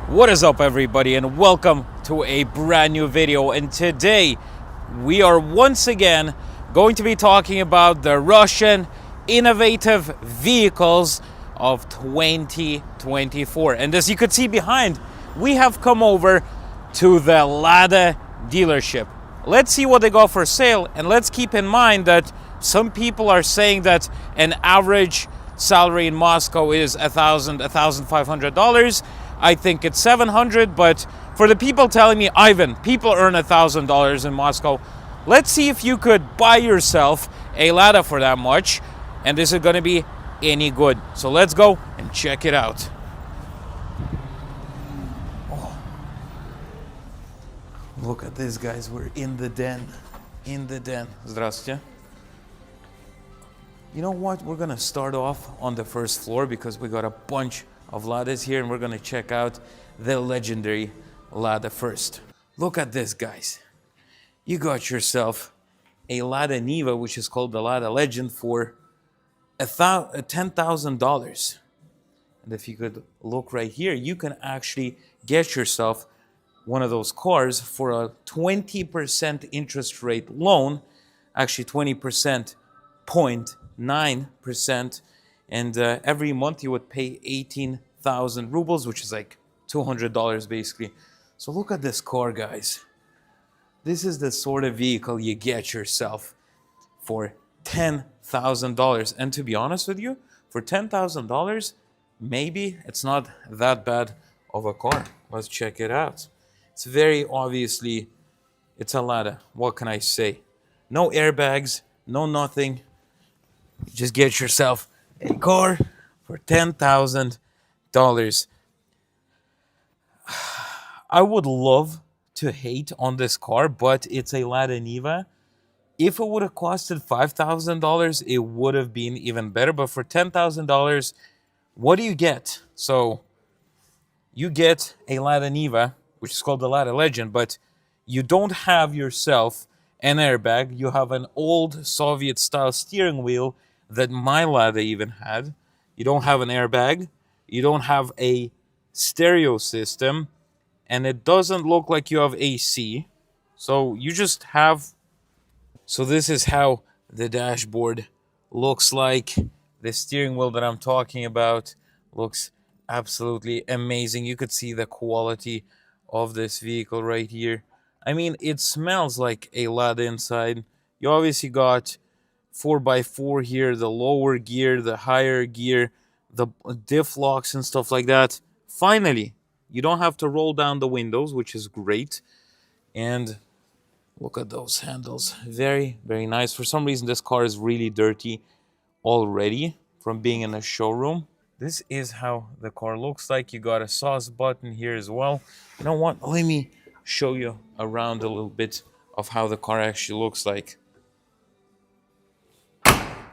What is up, everybody, and welcome to a brand new video. And today we are once again going to be talking about the Russian innovative vehicles of 2024. And as you could see behind, we have come over to the Lada dealership. Let's see what they got for sale, and let's keep in mind that some people are saying that an average salary in Moscow is $1,500. I think it's $700, but for the people telling me, Ivan, people earn $1,000 in Moscow, let's see if you could buy yourself a Lada for that much, and this is going to be any good. So let's go and check it out. Oh. Look at this, guys. We're in the den. In the den. Здравствуйте. You know what? We're going to start off on the first floor because we got a bunch of Ladas here, and we're going to check out the legendary Lada first. Look at this, guys. You got yourself a Lada Niva, which is called the Lada Legend, for $10,000. And if you could look right here, you can actually get yourself one of those cars for a 20% interest rate loan, actually 20.9%, and every month you would pay 18,000 rubles, which is like $200 basically. So look at this car, guys. This is the sort of vehicle you get yourself for $10,000. And to be honest with you, for $10,000, maybe it's not that bad of a car. Let's check it out. It's very obviously, it's a Lada. What can I say? No airbags, no nothing. Just get yourself a car for $10,000. I would love to hate on this car, but it's a Lada Niva. If it would have costed $5,000, it would have been even better. But for $10,000, what do you get? So you get a Lada Niva, which is called the Lada Legend, but you don't have yourself an airbag. You have an old Soviet-style steering wheel that my Lada even had. You don't have an airbag. You don't have a stereo system. And it doesn't look like you have AC. So you just have... So this is how the dashboard looks like. The steering wheel that I'm talking about looks absolutely amazing. You could see the quality of this vehicle right here. I mean, it smells like a Lada inside. You obviously got 4x4 here, the lower gear, the higher gear, the diff locks and stuff like that. Finally, you don't have to roll down the windows, which is great. And look at those handles. Very, very nice. For some reason, this car is really dirty already from being in a showroom. This is how the car looks like. You got a sauce button here as well. You know what? Let me show you around a little bit of how the car actually looks like.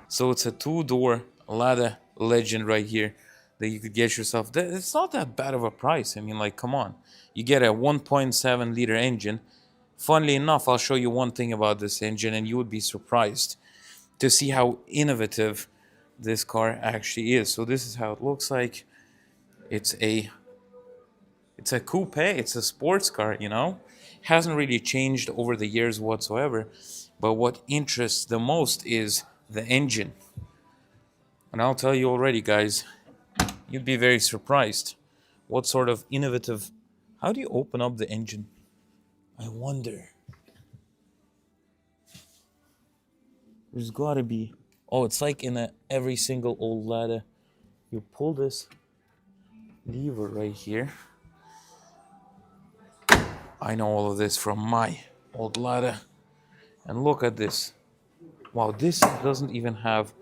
So it's a two-door Lada Legend right here that you could get yourself. It's not that bad of a price. I mean, like, come on. You get a 1.7 liter engine. Funnily enough, I'll show you one thing about this engine, and you would be surprised to see how innovative this car actually is. So this is how it looks like. It's a coupe. It's a sports car, you know. Hasn't really changed over the years whatsoever. But what interests the most is the engine. And I'll tell you already, guys, you'd be very surprised what sort of innovative... How do you open up the engine? I wonder. There's gotta be... Oh, it's like in every single old Lada. You pull this lever right here. I know all of this from my old Lada. And look at this. Wow, this doesn't even have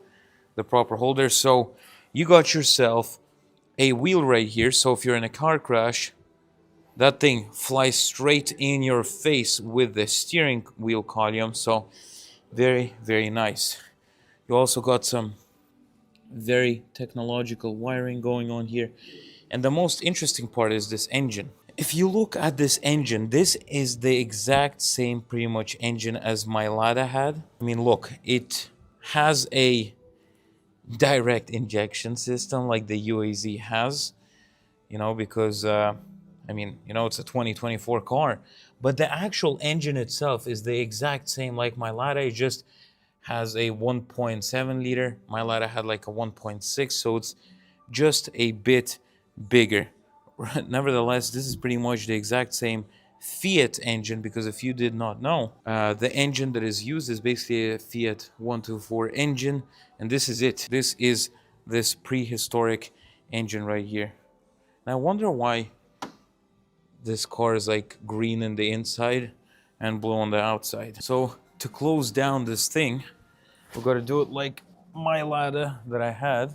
the proper holder. So you got yourself a wheel right here. So if you're in a car crash, that thing flies straight in your face with the steering wheel column. So very, very nice. You also got some very technological wiring going on here. And the most interesting part is this engine. If you look at this engine, this is the exact same pretty much engine as my Lada had. I mean, look, it has a direct injection system like the UAZ has, you know, because I I mean, it's a 2024 car, but the actual engine itself is the exact same like my Lada. It just has a 1.7 liter. My Lada had like a 1.6, so it's just a bit bigger. Nevertheless, this is pretty much the exact same Fiat engine, because if you did not know, the engine that is used is basically a Fiat 124 engine, and this is it. This is this prehistoric engine right here. And I wonder why this car is like green in the inside and blue on the outside. So to close down this thing, we're gonna do it like my Lada that I had.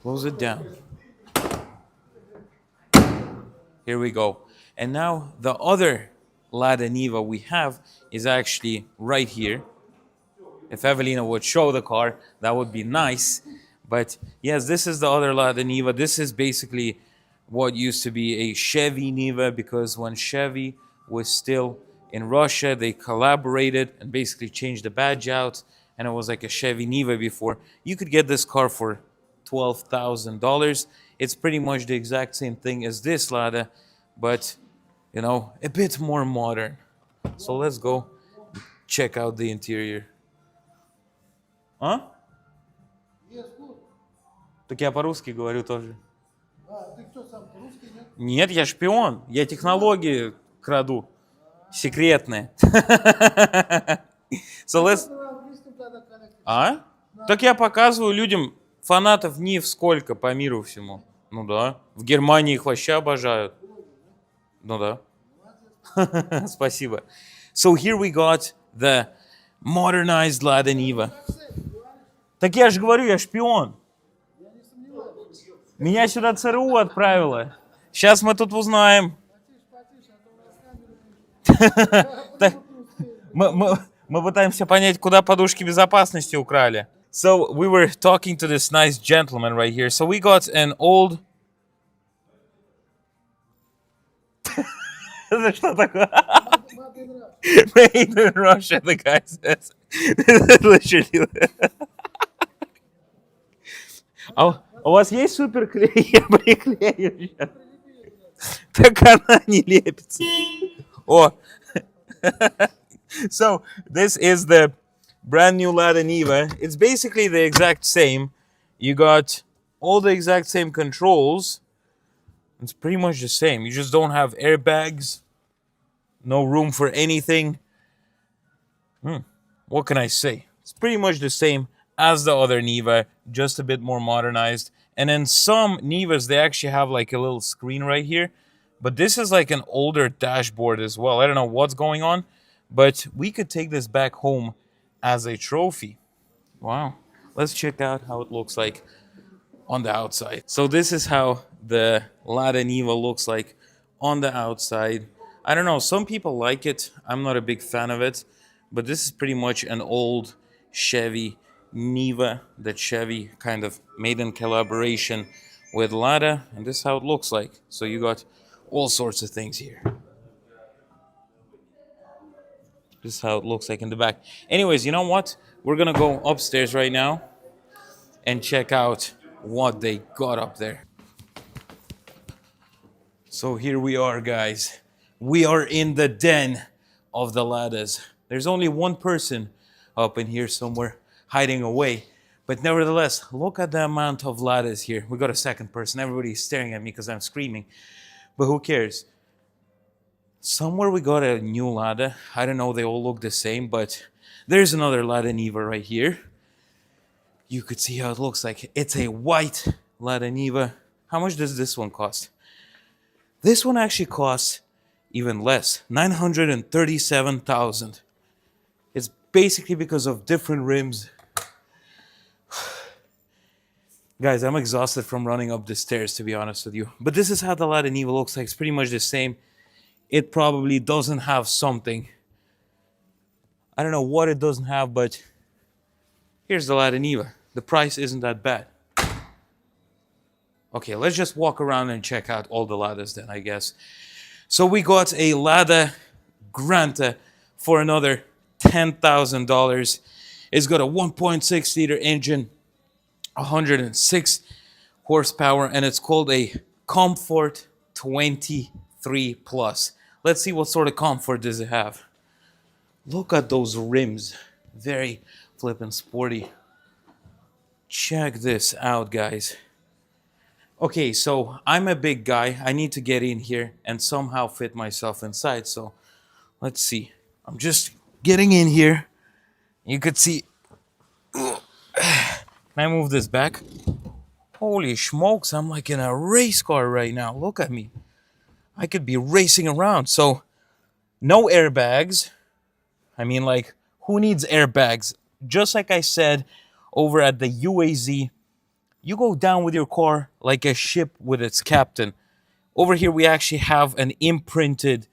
Close it down. Here we go. And now the other Lada Niva we have is actually right here. If Evelina would show the car, that would be nice. But yes, this is the other Lada Niva. This is basically what used to be a Chevy Niva, because when Chevy was still in Russia, they collaborated and basically changed the badge out, and it was like a Chevy Niva before. You could get this car for $12,000. It's pretty much the exact same thing as this Lada, but a bit more modern. So let's go check out the interior. А? Так я по-русски говорю тоже. Ты кто сам, по-русски, нет? Нет, я шпион. Я технологии краду. Секретные. So let's... А? Так я показываю людям, фанатов Нив сколько по миру всему. Ну да. В Германии их вообще обожают. Ну да. Спасибо. So here we got the modernized Lada Niva. Так я же говорю, я шпион. Меня сюда ЦРУ отправило. Сейчас мы тут узнаем. Мы пытаемся понять, куда подушки безопасности украли. So we were talking to this nice gentleman right here. So we got an old... Это что такое? Made in Russia, the guy says. Literally. А у вас есть суперклей? Я приклею сейчас. Так она не лепится. О. So this is the brand new Lada Niva. It's basically the exact same. You got all the exact same controls. It's pretty much the same. You just don't have airbags. No room for anything. What can I say? It's pretty much the same as the other Niva, just a bit more modernized. And then some Nivas, they actually have like a little screen right here. But this is like an older dashboard as well. I don't know what's going on, but we could take this back home as a trophy. Wow. Let's check out how it looks like on the outside. So this is how the Lada Niva looks like on the outside. I don't know, some people like it. I'm not a big fan of it, but this is pretty much an old Chevy Niva that Chevy kind of made in collaboration with Lada, and this is how it looks like. So you got all sorts of things here. This is how it looks like in the back. Anyways, you know what? We're gonna go upstairs right now and check out what they got up there. So here we are, guys. We are in the den of the Ladas. There's only one person up in here somewhere hiding away. But nevertheless, look at the amount of Ladas here. We got a second person. Everybody's staring at me because I'm screaming. But who cares? Somewhere we got a new Lada. I don't know, they all look the same, but there's another Lada Niva right here. You could see how it looks like. It's a white Lada Niva. How much does this one cost? This one actually costs even less, $937,000. It's basically because of different rims. Guys, I'm exhausted from running up the stairs, to be honest with you. But this is how the Lada Niva looks like. It's pretty much the same. It probably doesn't have something. I don't know what it doesn't have, but here's the Lada Niva. The price isn't that bad. Okay, let's just walk around and check out all the Ladas then, I guess. So we got a Lada Granta for another $10,000. It's got a 1.6 liter engine, 106 horsepower, and it's called a Comfort 23 plus. Let's see what sort of comfort does it have. Look at those rims. Very flippin' sporty. Check this out, guys. Okay, so I'm a big guy. I need to get in here and somehow fit myself inside. So let's see. I'm just getting in here. You could see. Can I move this back? Holy smokes, I'm like in a race car right now. Look at me. I could be racing around. So, no airbags. I mean, like, who needs airbags? Just like I said over at the UAZ, you go down with your car like a ship with its captain. Over here, we actually have an imprinted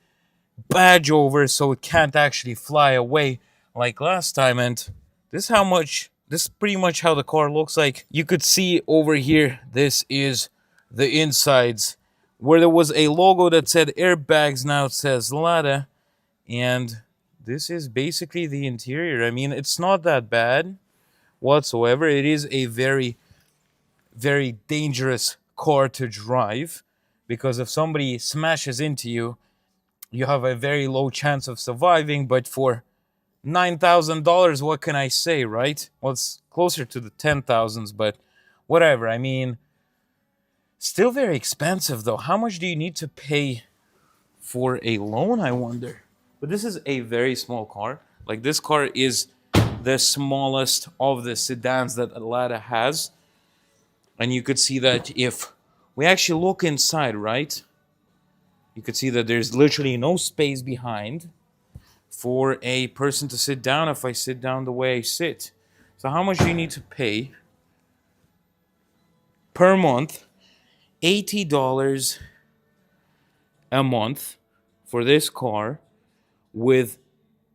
badge over so it can't actually fly away like last time. And this is pretty much how the car looks like. You could see over here, this is the insides. Where there was a logo that said airbags, now it says Lada. And this is basically the interior. I mean, it's not that bad whatsoever. It is a very, very dangerous car to drive because if somebody smashes into you, you have a very low chance of surviving. But for $9,000, what can I say, right? Well, it's closer to the 10,000s, but whatever. I mean, still very expensive though. How much do you need to pay for a loan, I wonder? But this is a very small car. Like, this car is the smallest of the sedans that Lada has. And you could see that if we actually look inside, right? You could see that there's literally no space behind for a person to sit down if I sit down the way I sit. So how much do you need to pay per month? $80 a month for this car with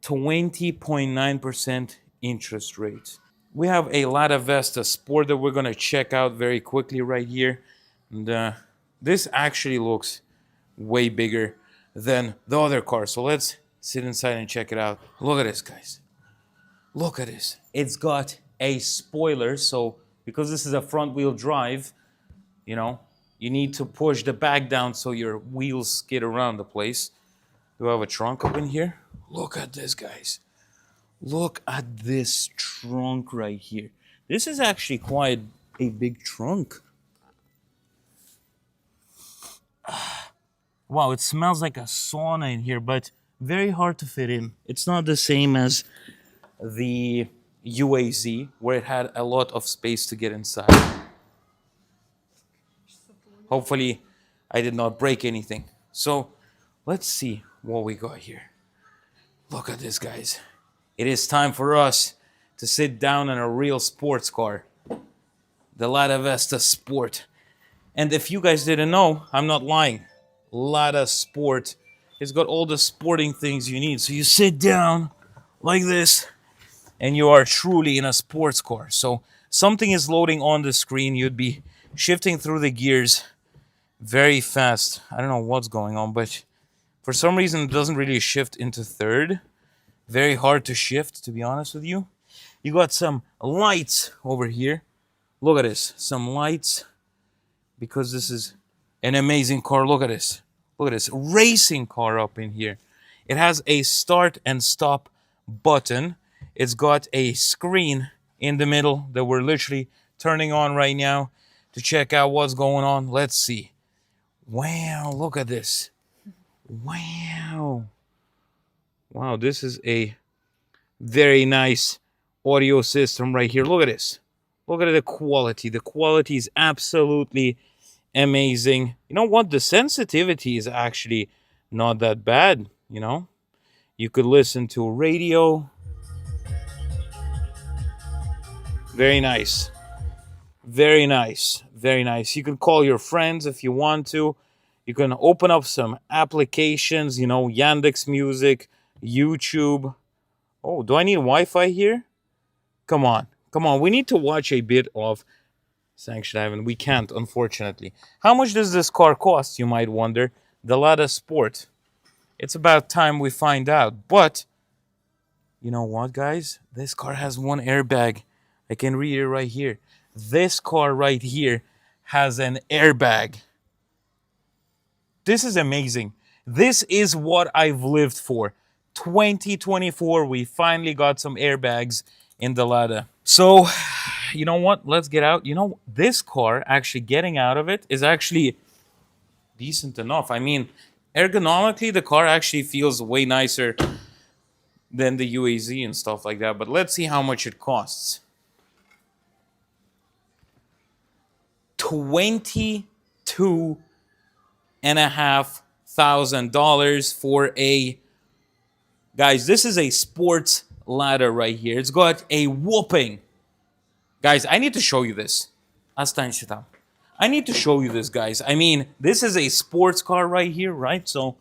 20.9% interest rate. We have a Lada Vesta Sport that we're going to check out very quickly right here. And this actually looks way bigger than the other car. So let's sit inside and check it out. Look at this, guys. Look at this. It's got a spoiler. So because this is a front wheel drive, you know, you need to push the back down so your wheels skid around the place. Do I have a trunk up in here? Look at this, guys. Look at this trunk right here. This is actually quite a big trunk. Wow, it smells like a sauna in here, but very hard to fit in. It's not the same as the UAZ, where it had a lot of space to get inside. Hopefully, I did not break anything. So, let's see what we got here. Look at this, guys. It is time for us to sit down in a real sports car. The Lada Vesta Sport. And if you guys didn't know, I'm not lying. Lada Sport. It's got all the sporting things you need. So you sit down like this, and you are truly in a sports car. So something is loading on the screen. You'd be shifting through the gears very fast. I don't know what's going on, but for some reason it doesn't really shift into third. Very hard to shift, to be honest with you. You got some lights over here. Look at this. Some lights. Because this is an amazing car. Look at this. Look at this. Racing car up in here. It has a start and stop button. It's got a screen in the middle that we're literally turning on right now to check out what's going on. Let's see. Wow, look at this. Wow. Wow, this is a very nice audio system right here. Look at this. Look at the quality. The quality is absolutely amazing. You know what? The sensitivity is actually not that bad, you know? You could listen to radio. Very nice. Very nice. Very nice. You can call your friends if you want to. You can open up some applications, you know, Yandex Music, YouTube. Oh, do I need Wi-Fi here? Come on. Come on. We need to watch a bit of Sanction Island. We can't, unfortunately. How much does this car cost, you might wonder? The Lada Sport. It's about time we find out. But, you know what, guys? This car has one airbag. I can read it right here. This car right here has an airbag. This is amazing. This is what I've lived for. 2024, we finally got some airbags in the Lada. So, you know what? Let's get out. You know, this car, actually getting out of it is actually decent enough. I mean, ergonomically, the car actually feels way nicer than the UAZ and stuff like that. But let's see how much it costs. $22,500 for a, guys, this is a sports ladder right here. It's got a whooping, guys, I need to show you this. I need to show you this, guys. I mean, this is a sports car right here, right? So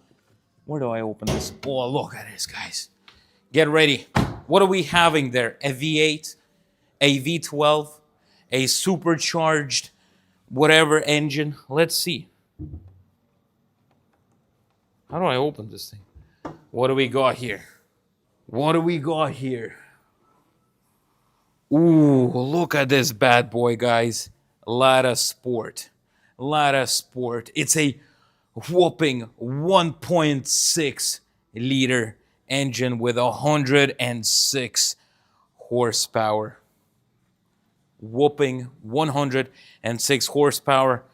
where do I open this? Oh, look at this, guys. Get ready. What are we having there? A V8, a V12, a supercharged whatever engine. Let's see. How do I open this thing? What do we got here? What do we got here? Ooh, look at this bad boy, guys. Lada Sport. Lada Sport. It's a whopping 1.6 liter engine with 106 horsepower. Whopping 106 horsepower.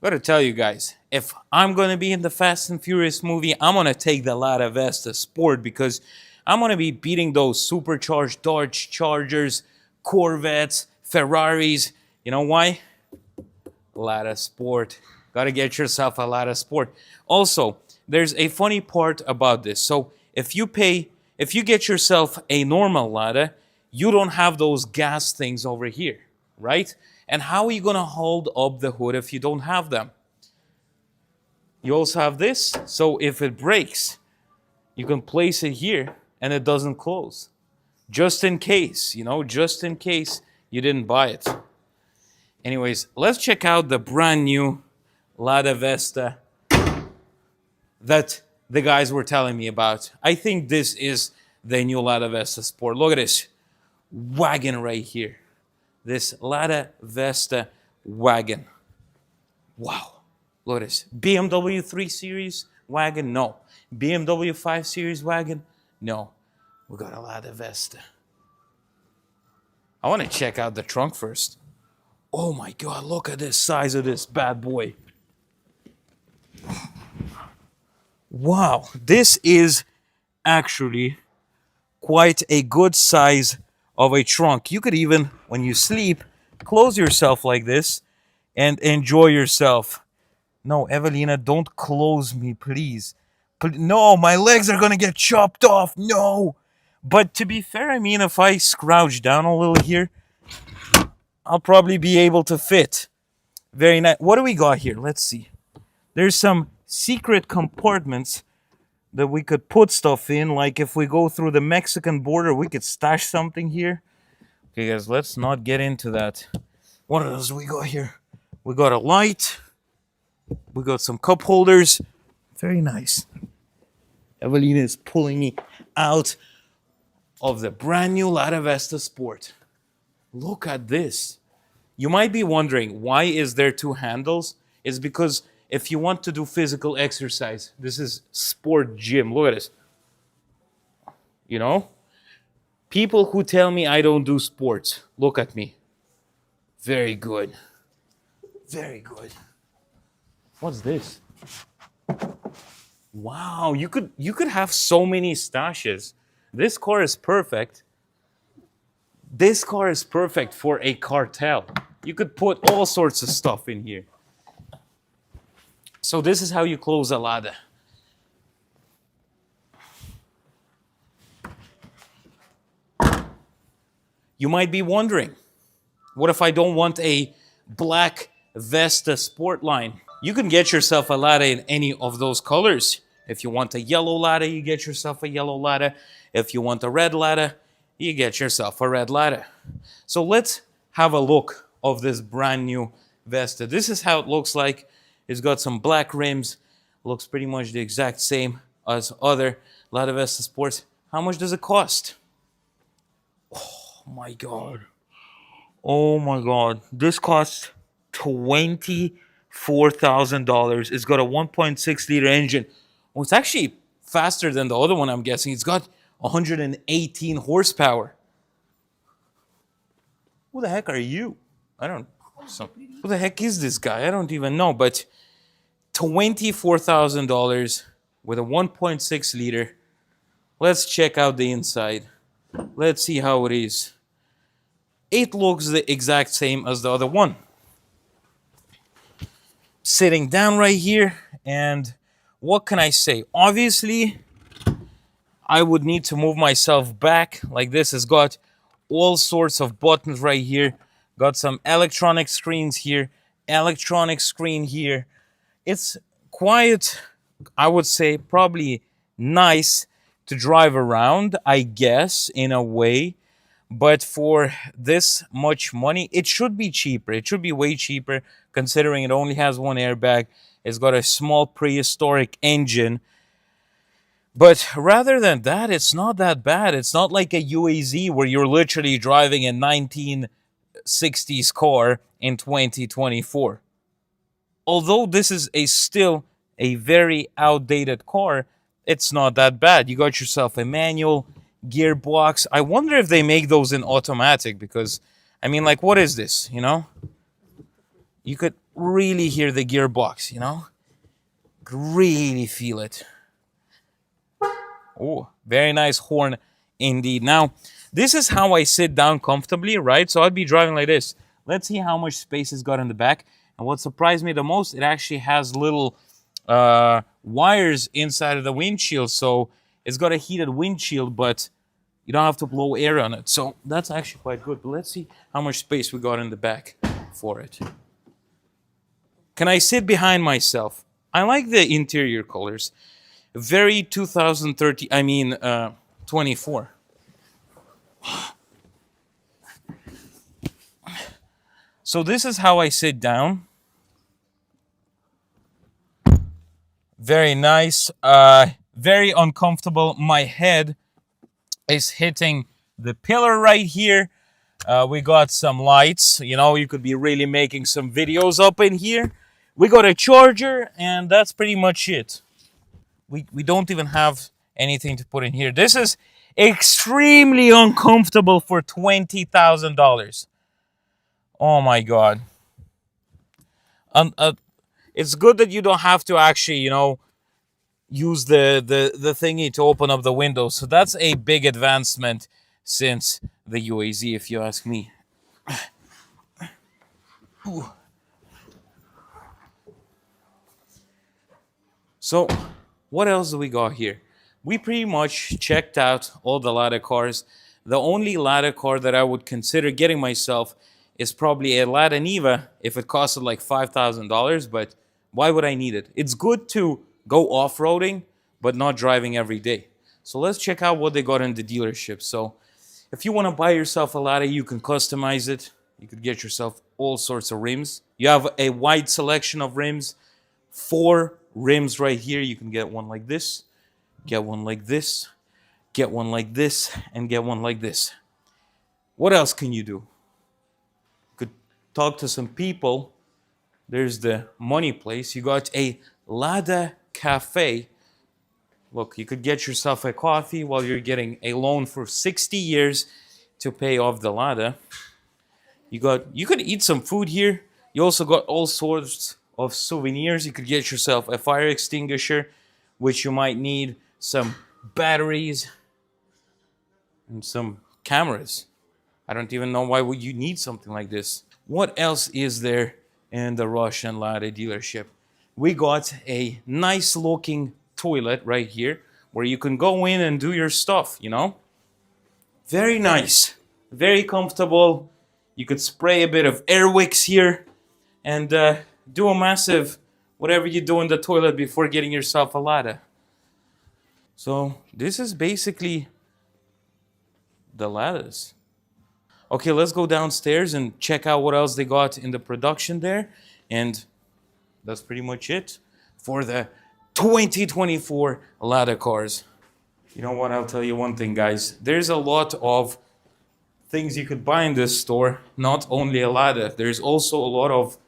Gotta tell you guys, if I'm gonna be in the Fast and Furious movie, I'm gonna take the Lada Vesta Sport because I'm gonna be beating those supercharged Dodge Chargers, Corvettes, Ferraris. You know why? Lada Sport. Gotta get yourself a Lada Sport. Also, there's a funny part about this. So if you get yourself a normal Lada, you don't have those gas things over here, right? And how are you gonna hold up the hood if you don't have them? You also have this, so if it breaks, you can place it here and it doesn't close. Just in case, you know, just in case you didn't buy it. Anyways, let's check out the brand new Lada Vesta that the guys were telling me about. I think this is the new Lada Vesta Sport. Look at this wagon right here. This Lada Vesta wagon. Wow. Look at this. BMW 3 Series wagon? No. BMW 5 Series wagon? No. We got a Lada Vesta. I want to check out the trunk first. Oh my God, look at this size of this bad boy. Wow, this is actually quite a good size of a trunk. You could even, when you sleep, close yourself like this and enjoy yourself. No, Evelina, don't close me, please. No, my legs are gonna get chopped off. No. But to be fair, I mean, if I scrouge down a little here, I'll probably be able to fit. Very nice. What do we got here? Let's see. There's some secret compartments that we could put stuff in. Like if we go through the Mexican border, we could stash something here. Okay, guys, let's not get into that. What else do we got here? We got a light. We got some cup holders. Very nice. Evelina is pulling me out of the brand new Lada Vesta Sport. Look at this. You might be wondering, why is there two handles? It's because if you want to do physical exercise, this is sport gym. Look at this. You know? People who tell me I don't do sports, look at me. Very good. Very good. What's this? Wow, you could have so many stashes. This car is perfect. This car is perfect for a cartel. You could put all sorts of stuff in here. So this is how you close a Lada. You might be wondering, what if I don't want a black Vesta Sportline? You can get yourself a Lada in any of those colors. If you want a yellow Lada, you get yourself a yellow Lada. If you want a red Lada, you get yourself a red Lada. So let's have a look of this brand new Vesta. This is how it looks like. It's got some black rims. Looks pretty much the exact same as other Lada Vesta Sports. How much does it cost? Oh my God. Oh my God. This costs $25,000. $24,000. It's got a 1.6 liter engine. Well, it's actually faster than the other one, I'm guessing. It's got 118 horsepower. Who the heck are you? I don't. So, who the heck is this guy? I don't even know. But $24,000 with a 1.6 liter. Let's check out the inside. Let's see how it is. It looks the exact same as the other one. Sitting down right here, and what can I say? Obviously, I would need to move myself back like this. It's got all sorts of buttons right here. Got some electronic screens here, electronic screen here. It's quite, I would say, probably nice to drive around, I guess, in a way. But for this much money, it should be cheaper. It should be way cheaper, considering it only has one airbag. It's got a small prehistoric engine. But rather than that, it's not that bad. It's not like a UAZ where you're literally driving a 1960s car in 2024. Although this is still a very outdated car, it's not that bad. You got yourself a manual gearbox. I wonder if they make those in automatic because, I mean, like, what is this, you know? You could really hear the gearbox, you know? Could really feel it. Oh, very nice horn indeed. Now, this is how I sit down comfortably, right? So I'd be driving like this. Let's see how much space it's got in the back. And what surprised me the most, it actually has little wires inside of the windshield. So it's got a heated windshield, but you don't have to blow air on it. So that's actually quite good. But let's see how much space we got in the back for it. Can I sit behind myself? I like the interior colors. Very 24. So this is how I sit down. Very nice. Very uncomfortable. My head is hitting the pillar right here. We got some lights. You know, you could be really making some videos up in here. We got a charger, and that's pretty much it. We don't even have anything to put in here. This is extremely uncomfortable for $20,000. Oh my God. It's good that you don't have to actually, you know, use the thingy to open up the window. So that's a big advancement since the UAZ, if you ask me. So, what else do we got here? We pretty much checked out all the Lada cars. The only Lada car that I would consider getting myself is probably a Lada Niva if it costed like $5,000, but why would I need it? It's good to go off-roading, but not driving every day. So let's check out what they got in the dealership. So if you want to buy yourself a Lada, you can customize it. You could get yourself all sorts of rims. You have a wide selection of rims. 4 rims right here. You can get one like this, get one like this, get one like this, and get one like this. What else can you do? You could talk to some people. There's the money place. You got a Lada Cafe. Look, you could get yourself a coffee while you're getting a loan for 60 years to pay off the Lada. You could eat some food here. You also got all sorts of souvenirs. You could get yourself a fire extinguisher, which you might need, some batteries, and some cameras. I don't even know why would you need something like this. What else is there in the Russian Lada dealership? We got a nice looking toilet right here where you can go in and do your stuff, you know? Very nice, very comfortable. You could spray a bit of Air Wicks here and do a massive whatever you do in the toilet before getting yourself a Lada. So this is basically the Ladas. Okay, let's go downstairs and check out what else they got in the production there. And that's pretty much it for the 2024 Lada cars. You know what? I'll tell you one thing, guys. There's a lot of things you could buy in this store. Not only a Lada. There's also a lot of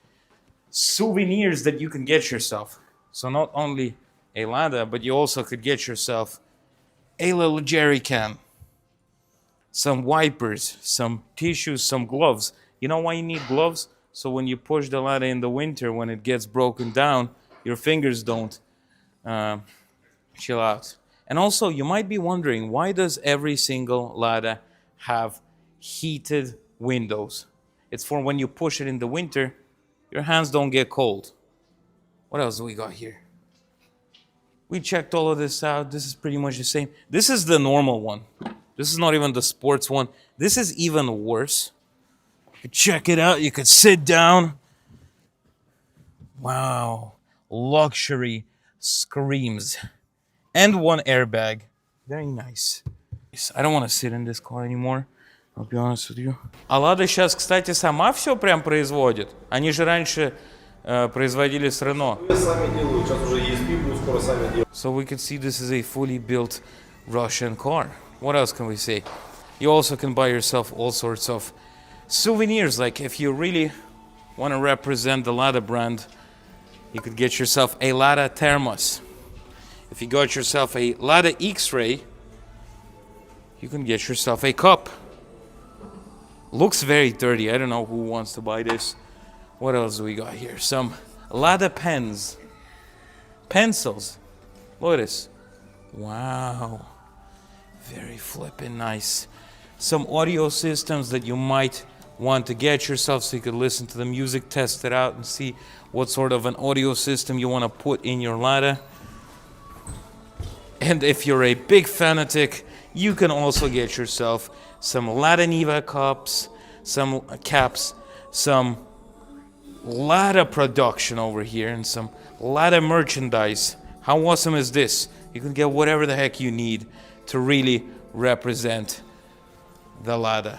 souvenirs that you can get yourself. So not only a Lada, but you also could get yourself a little jerry can, some wipers, some tissues, some gloves. You know why you need gloves? So when you push the Lada in the winter, when it gets broken down, your fingers don't chill out. And also, you might be wondering, why does every single Lada have heated windows? It's for when you push it in the winter, your hands don't get cold. What else do we got here? We checked all of this out. This is pretty much the same. This is the normal one. This is not even the sports one. This is even worse. You could check it out. You could sit down. Wow. Luxury screams. And one airbag. Very nice. I don't want to sit in this car anymore. I'll be honest with you. А Лада сейчас, кстати, сама все прям производит. Они же раньше производили с Renault. Сами делают, сейчас уже ESP будут скоро сами делать. So we can see this is a fully built Russian car. What else can we say? You also can buy yourself all sorts of souvenirs. Like if you really want to represent the Lada brand, you could get yourself a Lada thermos. If you got yourself a Lada X-Ray, you can get yourself a cup. Looks very dirty. I don't know who wants to buy this. What else do we got here? Some Lada pens. Pencils. Look at this. Wow. Very flippin' nice. Some audio systems that you might want to get yourself so you could listen to the music, test it out, and see what sort of an audio system you want to put in your Lada. And if you're a big fanatic, you can also get yourself some Lada Niva cups, some caps, some Lada production over here, and some Lada merchandise. How awesome is this? You can get whatever the heck you need to really represent the Lada.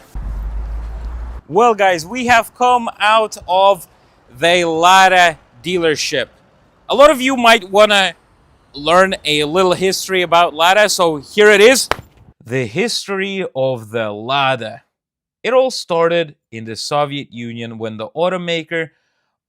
Well, guys, we have come out of the Lada dealership. A lot of you might want to learn a little history about Lada, so here it is. The history of the Lada. It all started in the Soviet Union when the automaker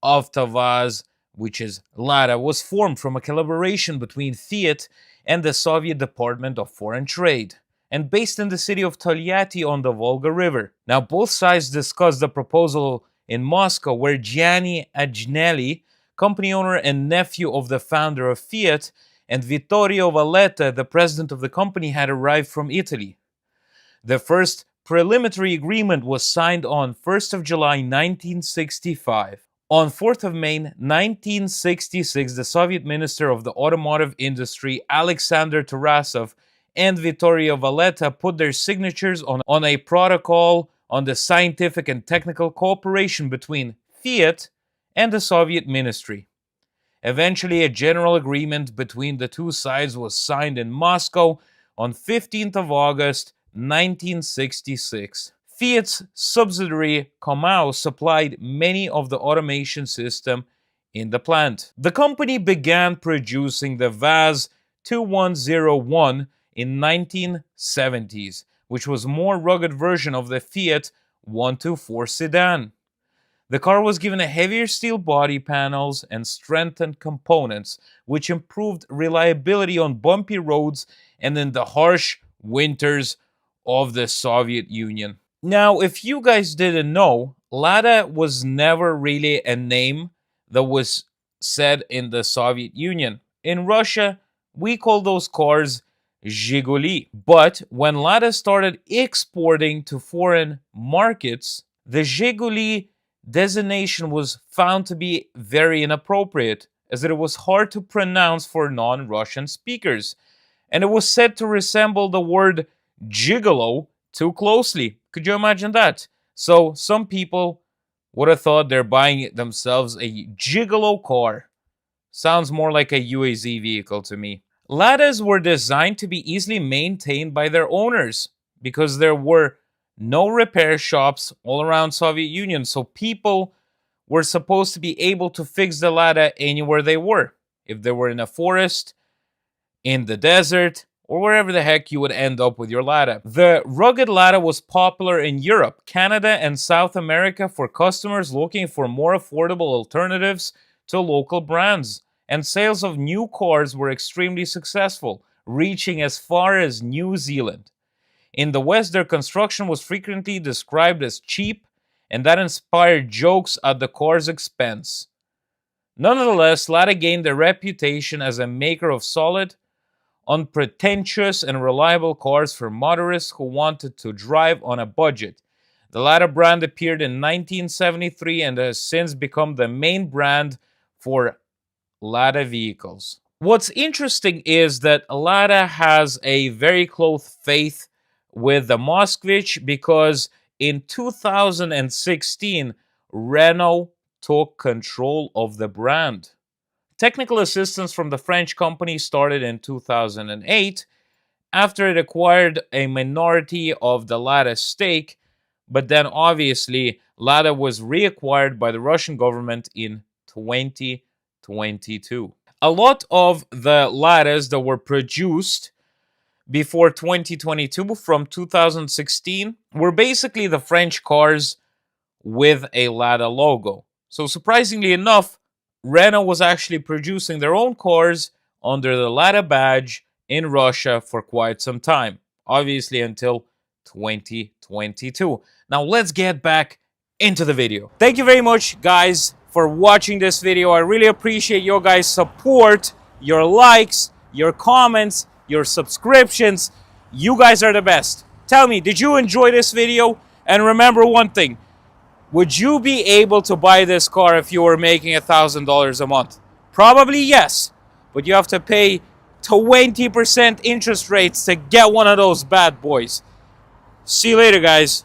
AvtoVAZ, which is Lada, was formed from a collaboration between Fiat and the Soviet Department of Foreign Trade, and based in the city of Tolyatti on the Volga River. Now, both sides discussed the proposal in Moscow, where Gianni Agnelli, company owner and nephew of the founder of Fiat, and Vittorio Valletta, the president of the company, had arrived from Italy. The first preliminary agreement was signed on 1st of July 1965. On 4th of May 1966, the Soviet Minister of the Automotive Industry, Alexander Tarasov, and Vittorio Valletta put their signatures on a protocol on the scientific and technical cooperation between Fiat and the Soviet Ministry. Eventually, a general agreement between the two sides was signed in Moscow on 15th of August 1966. Fiat's subsidiary Comau supplied many of the automation system in the plant. The company began producing the VAZ 2101 in 1970s, which was a more rugged version of the Fiat 124 sedan. The car was given a heavier steel body panels and strengthened components, which improved reliability on bumpy roads and in the harsh winters of the Soviet Union. Now, if you guys didn't know, Lada was never really a name that was said in the Soviet Union. In Russia, we call those cars Zhiguli. But when Lada started exporting to foreign markets, the Zhiguli designation was found to be very inappropriate, as it was hard to pronounce for non-Russian speakers, and it was said to resemble the word gigolo too closely. Could you imagine that? So some people would have thought they're buying themselves a gigolo car. Sounds more like a UAZ vehicle to me. Ladas were designed to be easily maintained by their owners because there were no repair shops all around Soviet Union, so people were supposed to be able to fix the Lada anywhere they were. If they were in a forest, in the desert, or wherever the heck you would end up with your Lada. The rugged Lada was popular in Europe, Canada, and South America for customers looking for more affordable alternatives to local brands. And sales of new cars were extremely successful, reaching as far as New Zealand. In the West, their construction was frequently described as cheap, and that inspired jokes at the car's expense. Nonetheless, Lada gained a reputation as a maker of solid, unpretentious, and reliable cars for motorists who wanted to drive on a budget. The Lada brand appeared in 1973 and has since become the main brand for Lada vehicles. What's interesting is that Lada has a very close faith with the Moskvich because in 2016, Renault took control of the brand. Technical assistance from the French company started in 2008 after it acquired a minority of the Lada stake, but then obviously Lada was reacquired by the Russian government in 2022. A lot of the Ladas that were produced before 2022 from 2016 were basically the French cars with a Lada logo. So surprisingly enough, Renault was actually producing their own cars under the Lada badge in Russia for quite some time, obviously until 2022. Now let's get back into the video. Thank you very much, guys, for watching this video. I really appreciate your guys' support, your likes, your comments, your subscriptions. You guys are the best. Tell me, did you enjoy this video? And remember one thing, would you be able to buy this car if you were making $1,000 a month? Probably yes, but you have to pay 20% interest rates to get one of those bad boys. See you later, guys.